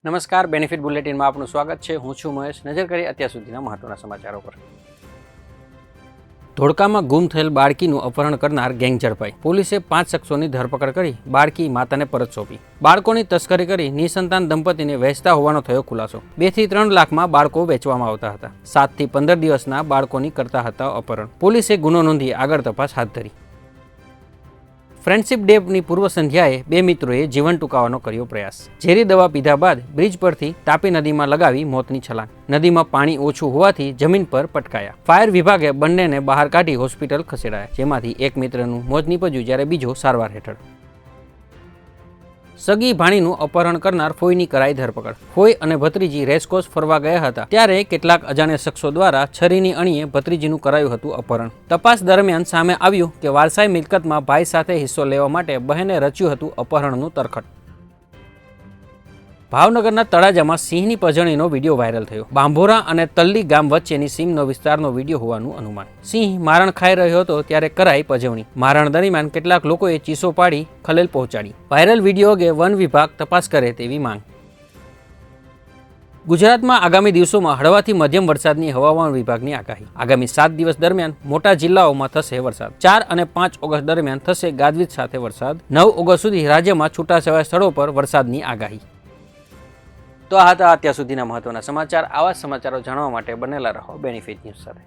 નમસ્કાર, બેનિફિટ બુલેટિનમાં આપનું સ્વાગત છે। હું છું મહેશ। નજર કરીએ અત્યાર સુધીના મહત્વના સમાચારો પર। ધોળકામાં ગુમ થયેલ બાળકીનું અપહરણ કરનાર ગેંગ ઝડપાઈ। પોલીસે 5 શખ્સોની ધરપકડ કરી બાળકી માતાને પરત સોંપી। બાળકોની તસ્કરી કરી નિસંતાન દંપતીને વહેંચતા હોવાનો થયો ખુલાસો। 2 થી 3 લાખમાં બાળકો વેચવામાં આવતા હતા। 7 થી 15 દિવસના બાળકોની કરતા હતા અપહરણ। પોલીસે ગુનો નોંધી આગળ તપાસ હાથ ધરી। ફ્રેન્ડશિપ ડેની પૂર્વ સંધ્યાએ 2 મિત્રોએ જીવન ટૂંકાવવાનો કર્યો પ્રયાસ। ઝેરી દવા પીધા બાદ બ્રિજ પરથી તાપી નદીમાં લગાવી મોતની છલાંગ। નદીમાં પાણી ઓછું હોવાથી જમીન પર પટકાયા। ફાયર વિભાગે બંનેને બહાર કાઢી હોસ્પિટલ ખસેડાયા, જેમાંથી એક મિત્રનું મોત નીપજ્યું જ્યારે બીજો સારવાર હેઠળ। સગી ભાણીનું અપહરણ કરનાર ફોઈની કરાઈ ધરપકડ। ફોઈ અને ભત્રીજી રેસકોર્સ ફરવા ગયા હતા ત્યારે કેટલાક અજાણ્યા શખ્સો દ્વારા છરીની અણીએ ભત્રીજીનું કરાયું હતું અપહરણ। તપાસ દરમિયાન સામે આવ્યું કે વારસાઈ મિલકતમાં ભાઈ સાથે હિસ્સો લેવા માટે બહેને રચ્યું હતું અપહરણનું તરખટ। ભાવનગરના તળાજામાં સિંહની પજવણીનો વિડીયો વાયરલ થયો। બાંભોરા અને તલ્લી ગામ વચ્ચેની સીમનો વિસ્તારનો વિડીયો હોવાનું અનુમાન। સિંહ મારણ ખાઈ રહ્યો હતો ત્યારે કરાઈ પજવણી। મારણ દરમિયાન કેટલાક લોકોએ ચીસો પાડી ખલેલ પહોંચાડી। વાયરલ વિડીયો અંગે વન વિભાગ તપાસ કરે તેવી માંગ। ગુજરાતમાં આગામી દિવસોમાં હળવાથી મધ્યમ વરસાદની હવામાન વિભાગની આગાહી। આગામી 7 દિવસ દરમિયાન મોટા જિલ્લાઓમાં થશે વરસાદ। 4 અને 5 ઓગસ્ટ દરમિયાન થશે ગાજવીજ સાથે વરસાદ। 9 ઓગસ્ટ સુધી રાજ્યમાં છૂટાછવાયા સ્થળો પર વરસાદની આગાહી। તો આ હતા અત્યાર સુધીના મહત્વના સમાચાર। આવા સમાચારો જાણવા માટે બનેલા રહો બેનિફિટ ન્યૂઝ સાથે।